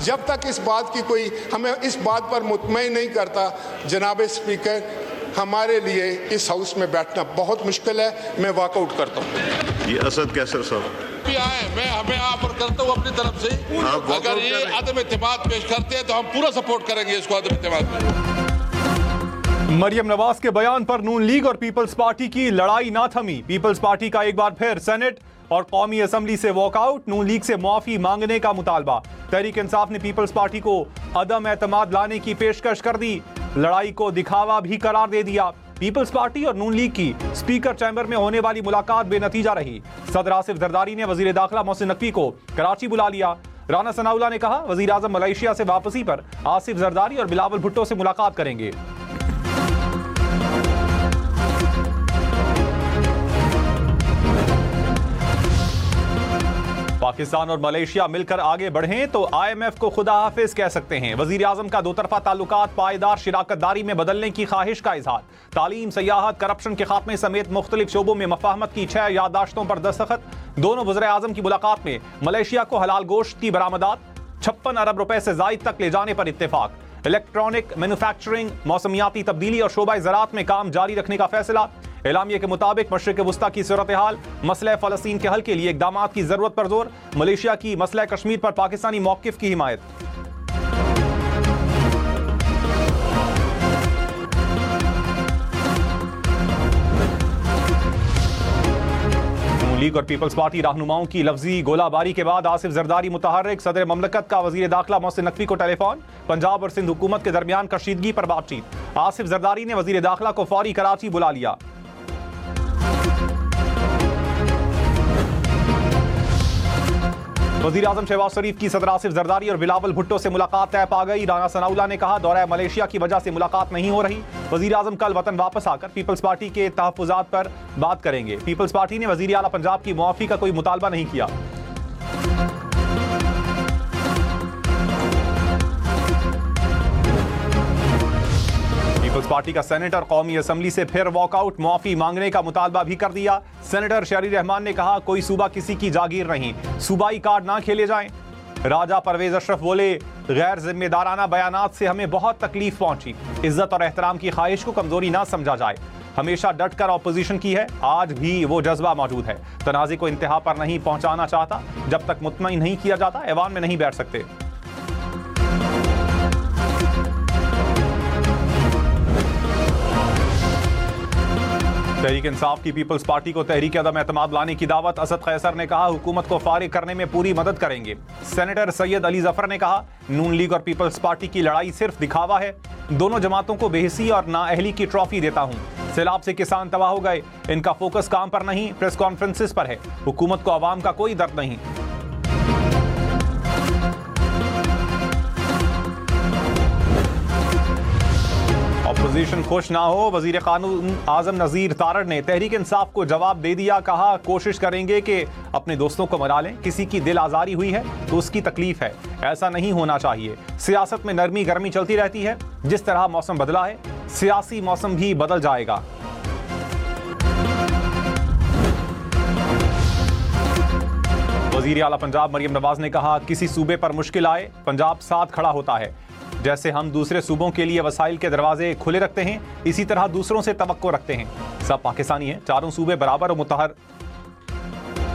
जब तक इस बात की कोई हमें इस बात पर मुतमईन नहीं करता, जनाब स्पीकर, हमारे लिए इस हाउस में बैठना बहुत मुश्किल है। मैं वॉकआउट करता हूँ। ये असद कैसर साहब भी आए, मैं हमें ऑफर करता हूँ अपनी तरफ से, अगर ये अदम इत्तेमाद पेश करते हैं तो हम पूरा सपोर्ट करेंगे इसको अदम इत्तेमाद में। मरियम नवाज के बयान पर नून लीग और पीपल्स पार्टी की लड़ाई ना थमी। पीपल्स पार्टी का एक बार फिर सेनेट और कौमी असम्बली से वॉकआउट, नून लीग से माफी मांगने का मुतालबा। तहरीक इंसाफ ने पीपल्स पार्टी को अदम एतमाद लाने की पेशकश कर दी, लड़ाई को दिखावा भी करार दे दिया। पीपल्स पार्टी और नून लीग की स्पीकर चैम्बर में होने वाली मुलाकात बेनतीजा रही। सदर आसिफ जरदारी ने वजीर दाखिला मोहसिन नकवी को कराची बुला लिया। राना सनाउल्लाह ने कहा वजीर आजम मलेशिया से वापसी पर आसिफ जरदारी और बिलावल भुट्टो से मुलाकात करेंगे। पाकिस्तान और मलेशिया मिलकर आगे बढ़ें तो IMF को खुदा हाफिज कह सकते हैं। वजीर आजम का दो तरफा ताल्लुकात पायदार शिराकतदारी में बदलने की ख्वाहिश का इजहार। तालीम, सियाहत, करप्शन के खात्मे समेत मुख्तलिफ शोबों में मफाहमत की 6 याददाश्तों पर दस्तखत। दोनों वज़ीर आजम की मुलाकात में मलेशिया को हलाल गोश्त की बरामदात 56 अरब रुपए से जायद तक ले जाने पर इत्तेफाक। इलेक्ट्रॉनिक मैन्युफैक्चरिंग, मौसमियाती तब्दीली और शोबा ज़राअत में काम जारी रखने का फैसला। एलामिया के मुताबिक मशरिक वस्ता की सूरत हाल, मसला फ़लस्तीन के हल के लिए इक़दामात की ज़रूरत पर जोर। मलेशिया की मसला कश्मीर पर पाकिस्तानी मौक़िफ़ की हिमायत। लीग और पीपल्स पार्टी रहनुमाओं की लफ्जी गोलाबारी के बाद आसिफ जरदारी मुतहर्रिक। सदर ममलकत का वजीर दाखिला मोहसिन नकवी को टेलीफोन। पंजाब और सिंध हुकूमत के दरमियान कशीदगी पर बातचीत। आसिफ जरदारी ने वजीर दाखिला को फौरी कराची बुला लिया। वज़ीर आज़म शहबाज शरीफ की सदर आसिफ जरदारी और बिलावल भुट्टो से मुलाकात तय पा गई। राना सनाउल्लाह ने कहा दौरा मलेशिया की वजह से मुलाकात नहीं हो रही। वज़ीर आज़म कल वतन वापस आकर पीपल्स पार्टी के तहफ़्फ़ुज़ात पर बात करेंगे। पीपल्स पार्टी ने वज़ीर आला पंजाब की मुआफ़ी का कोई मुतालबा नहीं किया। पीपल्स पार्टी का सेनेट और कौमी असम्बली से फिर वॉकआउट, मुआफी मांगने का मुतालबा भी कर दिया। सेनेटर शहरी रहमान ने कहा कोई सूबा किसी की जागीर नहीं, सूबाई कार्ड ना खेले जाएं। राजा परवेज अशरफ बोले गैर जिम्मेदाराना बयानात से हमें बहुत तकलीफ पहुंची। इज्जत और एहतराम की ख्वाहिश को कमजोरी ना समझा जाए। हमेशा डट कर ऑपोजिशन की है, आज भी वो जज्बा मौजूद है। तनाज़े को इंतहा पर नहीं पहुंचाना चाहता। जब तक मुतमईन नहीं किया जाता ऐवान में नहीं बैठ सकते। तहरीक इंसाफ की पीपल्स पार्टी को तहरीक अदम एतमाद लाने की दावत। असद कैसर ने कहा हुकूमत को फारिग करने में पूरी मदद करेंगे। सेनेटर सैयद अली जफर ने कहा नून लीग और पीपल्स पार्टी की लड़ाई सिर्फ दिखावा है। दोनों जमातों को बेहिसी और नाअहली की ट्रॉफी देता हूं। सैलाब से किसान तबाह हो गए, इनका फोकस काम पर नहीं, प्रेस कॉन्फ्रेंसिस पर है। हुकूमत को आवाम का कोई दर्द नहीं। अपोजिशन खुश ना हो, वजीर कानून आजम नजीर तारड़ ने तहरीक इंसाफ को जवाब दे दिया। कहा कोशिश करेंगे कि अपने दोस्तों को मना लें। किसी की दिल आजारी हुई है तो उसकी तकलीफ है, ऐसा नहीं होना चाहिए। सियासत में नरमी गर्मी चलती रहती है। जिस तरह मौसम बदला है सियासी मौसम भी बदल जाएगा। वजीर आला पंजाब मरियम नवाज ने कहा किसी सूबे पर मुश्किल आए पंजाब साथ खड़ा होता है। जैसे हम दूसरे सूबों के लिए वसाइल के दरवाजे खुले रखते हैं, इसी तरह दूसरों से तवक्को रखते हैं। सब पाकिस्तानी हैं, चारों सूबे बराबर और मुतहर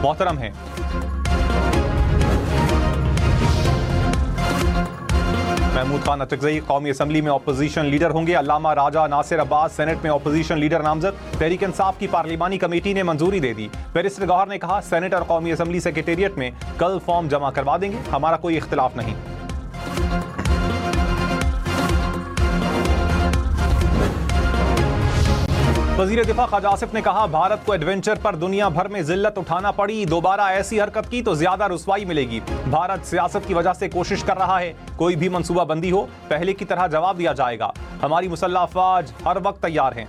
मोहतरम हैं। महमूद खान अटकज़ई कौमी असम्बली में अपोजिशन लीडर होंगे। अल्लामा राजा नासिर अब्बास सेनेट में अपोजिशन लीडर नामजद। तहरीक इंसाफ की पार्लिमानी कमेटी ने मंजूरी दे दी। बैरिस्टर गौहर ने कहा सेनेट और कौमी असम्बली सेक्रेटेरिएट में कल फॉर्म जमा करवा देंगे, हमारा कोई इख्तिलाफ नहीं। वजीर दिफा ख्वाजा आसिफ ने कहा भारत को एडवेंचर पर दुनिया भर में जिल्लत उठाना पड़ी, दोबारा ऐसी हरकत की तो ज्यादा रुसवाई मिलेगी। भारत सियासत की वजह से कोशिश कर रहा है, कोई भी मंसूबा बंदी हो पहले की तरह जवाब दिया जाएगा। हमारी मुसल्लह अफवाज हर वक्त तैयार हैं।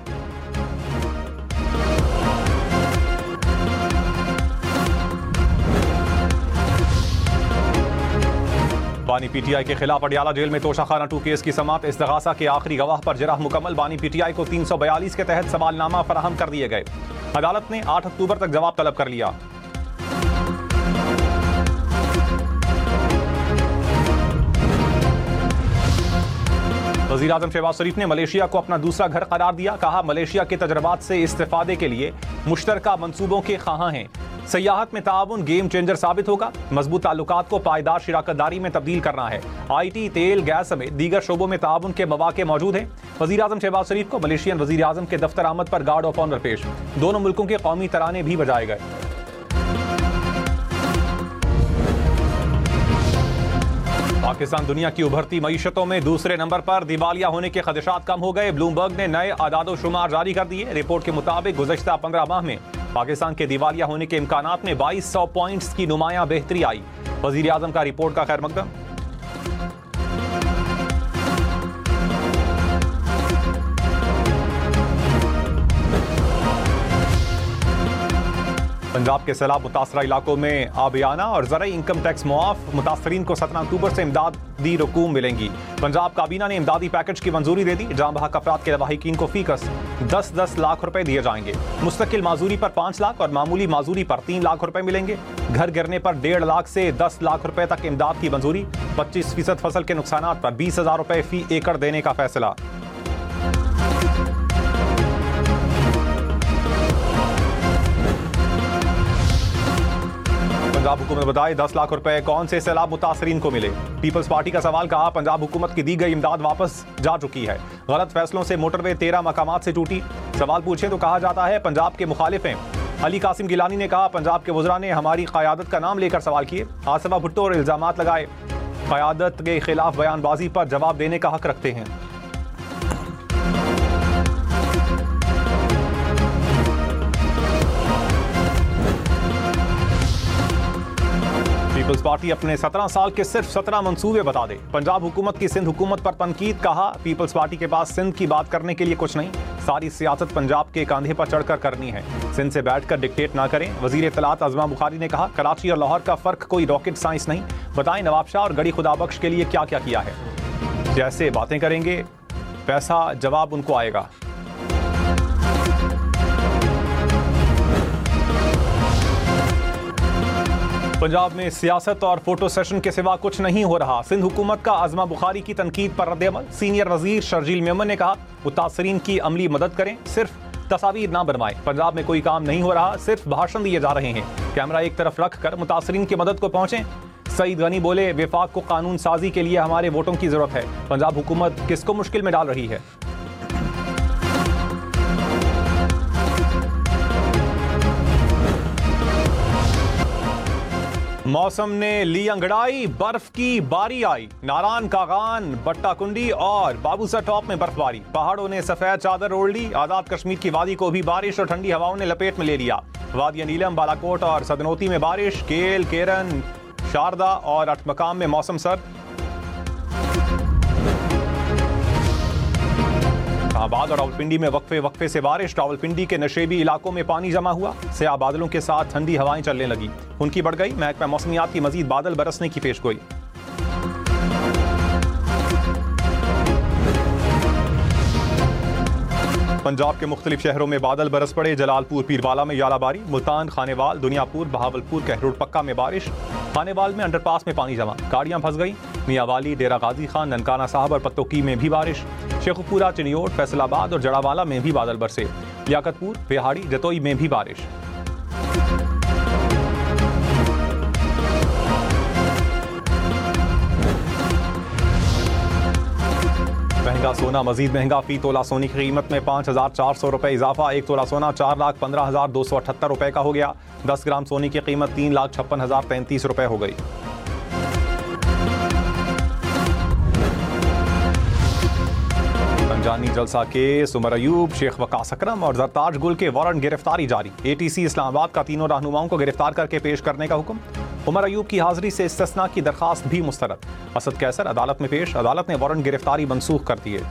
बानी पीटीआई के खिलाफ अडियाला जेल में तोशाखाना 2 केस की समाअत। इस्तिगासा के आखिरी गवाह पर जराह मुकम्मल। बानी पीटीआई को 342 के तहत सवालनामा फराहम कर दिए गए। अदालत ने 8 अक्टूबर तक जवाब तलब कर लिया। वज़ीर आज़म शहबाज शरीफ ने मलेशिया को अपना दूसरा घर करार दिया। कहा, मलेशिया के तजर्बात से इस्तिफादे के लिए मुश्तरका मंसूबों के ख़्वाहां हैं। सयाहत में ताउन गेम चेंजर साबित होगा। मजबूत ताल्लुकात को पायदार शिराकतदारी में तब्दील करना है। IT, तेल, गैस समेत दीगर शोबों में ताउन के मौके मौजूद हैं। वज़ीर आज़म शहबाज शरीफ को मलेशियन वज़ीर आज़म के दफ्तर आमद पर गार्ड ऑफ ऑनर पेश। दोनों मुल्कों के कौमी तराने भी बजाए गए। पाकिस्तान दुनिया की उभरती मईशतों में दूसरे नंबर पर। दिवालिया होने के खदशात कम हो गए। ब्लूमबर्ग ने नए आदादो शुमार जारी कर दिए। रिपोर्ट के मुताबिक गुज़श्ता 15 माह में पाकिस्तान के दिवालिया होने के इम्कानात में 2200 पॉइंट्स की नुमायां बेहतरी आई। वज़ीर आज़म का रिपोर्ट का खैर मकदम। पंजाब के सैलाब मुतासरा इलाकों में आबियाना और ज़राई इनकम टैक्स मुआफ। मुतासरीन को 17 अक्टूबर से इमदादी रकूम मिलेंगी। पंजाब काबीना ने इमदादी पैकेज की मंजूरी दे दी। जाँ बहक अफराद के लवाहिकीन को फीकस 10-10 लाख रुपए दिए जाएंगे। मुस्तकिल माजूरी पर 5 लाख और मामूली माजूरी पर 3 लाख रुपए मिलेंगे। घर गिरने पर 1.5 लाख से 10 लाख रुपए तक इमदाद की मंजूरी। 25% फसल के नुकसानात पर 20,000 रुपए फी एकड़ देने का फैसला। पंजाब हुकूमत बताए 10 लाख रुपए कौन से सैलाब मुतासरीन को मिले। पीपल्स पार्टी का सवाल। कहा, पंजाब हुकूमत की दी गई इमदाद वापस जा चुकी है। गलत फैसलों से मोटरवे 13 मकामात से टूटी। सवाल पूछे तो कहा जाता है पंजाब के मुखालिफ हैं। अली कासिम गिलानी ने कहा, पंजाब के वज़रा ने हमारी क़यादत का नाम लेकर सवाल किए। आसिफा भुट्टो और इल्ज़ामात लगाए। क़यादत के खिलाफ बयानबाजी पर जवाब देने का हक रखते हैं। पीपल्स पार्टी अपने 17 साल के सिर्फ 17 मंसूबे बता दे। पंजाब हुकूमत की सिंध हुकूमत पर तनकीद। कहा, पीपल्स पार्टी के पास सिंध की बात करने के लिए कुछ नहीं। सारी सियासत पंजाब के कंधे पर चढ़कर करनी है। सिंध से बैठकर डिक्टेट ना करें। वजीर इत्तलात अज़मा बुखारी ने कहा, कराची और लाहौर का फर्क कोई रॉकेट साइंस नहीं। बताएं नवाब शाह और गड़ी खुदाबख्श के लिए क्या क्या किया है। जैसे बातें करेंगे पैसा जवाब उनको आएगा। पंजाब में सियासत और फोटो सेशन के सिवा कुछ नहीं हो रहा। सिंध हुकूमत का अज़मा बुखारी की तनकीद पर रद्द-ए-अमल। सीनियर वजीर शर्जील मेमन ने कहा, मुतासरीन की अमली मदद करें, सिर्फ तस्वीर ना बनवाएं। पंजाब में कोई काम नहीं हो रहा, सिर्फ भाषण दिए जा रहे हैं। कैमरा एक तरफ रख कर मुतासरीन की मदद को पहुंचें। सईद गनी बोले, विफाक को कानून साजी के लिए हमारे वोटों की जरूरत है। पंजाब हुकूमत किसको मुश्किल में डाल रही है। मौसम ने ली अंगड़ाई, बर्फ की बारी आई। नारायण कागान, बट्टा कुंडी और बाबूसर टॉप में बर्फबारी। पहाड़ों ने सफेद चादर ओढ़ ली। आजाद कश्मीर की वादी को भी बारिश और ठंडी हवाओं ने लपेट में ले लिया। वादी नीलम, बालाकोट और सदनोती में बारिश। केल, केरन, शारदा और अटमकाम में मौसम सर्द। इस्लामाबाद और रावलपिंडी में वक्फे से बारिश। रावलपिंडी के नशेबी इलाकों में पानी जमा हुआ। स्याह बादलों के साथ ठंडी हवाएं चलने लगी। उनकी बढ़ गई। महकमा मौसमियात की मजीद बादल बरसने की पेशगोई। पंजाब के मुख्तलिफ शहरों में बादल बरस पड़े। जलालपुर पीरवाला में यालाबारी। मुल्तान, खानेवाल, दुनियापुर, बहावलपुर, कहरोड पक्का में बारिश। खानेवाल में अंडरपास में पानी जमा, गाड़ियां फंस गई। मियावाली, डेरा गाजी खान, ननकाना साहब और पत्तोकी में भी बारिश। शेखुपुरा, चिनियोट, फैसलाबाद और जड़ावाला में भी बादल बरसे। लियाकतपुर, बिहाड़ी, जतोई में भी बारिश। महंगा सोना मजीद महंगा। फी तोला सोने की कीमत में 5,400 रुपए इजाफा। 1 तोला सोना 4,15,278 रुपए का हो गया। 10 ग्राम सोने की कीमत 3,56,033 रुपए हो गई। रमजानी जलसा केस, उमर अयूब, शेख वकास अकरम और जरताज गुल के वारंट गिरफ्तारी जारी। ATC इस्लामाबाद का तीनों रहनुमाओं को गिरफ्तार करके पेश करने का हुक्म। उमर अयूब की हाजिरी से इस्तिस्ना की दरखास्त भी मुस्तरद। असद कैसर अदालत में पेश। अदालत ने वारंट गिरफ्तारी मनसूख कर दिए।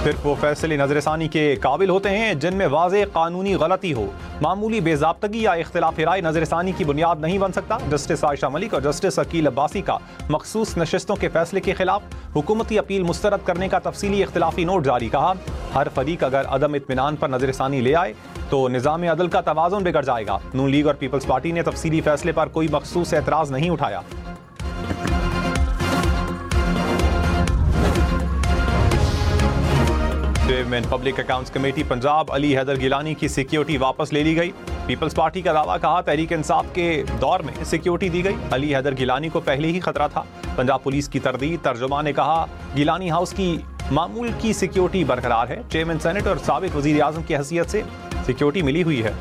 सिर्फ वो फैसले नजरसानी के काबिल होते हैं जिनमें वाज़ेह कानूनी गलती हो। मामूली बेज़ाब्तगी या इख्तिलाफ राय नजरसानी की बुनियाद नहीं बन सकता। जस्टिस आयशा मलिक और जस्टिस अकील अब्बासी का मखसूस नशिस्तों के फैसले के खिलाफ हुकूमती अपील मुस्तरद करने का तफसीली इख्तिलाफी नोट जारी। कहा, हर फरीक अगर अदम इत्मीनान पर नजरसानी ले आए तो निज़ाम अदल का तवाज़ुन बिगड़ जाएगा। नून लीग और पीपल्स पार्टी ने तफसीली फैसले पर कोई मखसूस एतराज़ नहीं उठाया। Chairman public accounts committee Punjab Ali Haider Gilani की सिक्योरिटी वापस ले ली गई। पीपल्स पार्टी का दावा, कहा तहरीक इंसाफ के दौर में सिक्योरिटी दी गई। अली हैदर गिलानी को पहले ही खतरा था। पंजाब पुलिस की तरदीद। तर्जुमान ने कहा गिलानी हाउस की मामूल की सिक्योरिटी बरकरार है। चेयरमैन सेनेट और साबिक वजीर आजम की हैसियत से सिक्योरिटी मिली हुई है।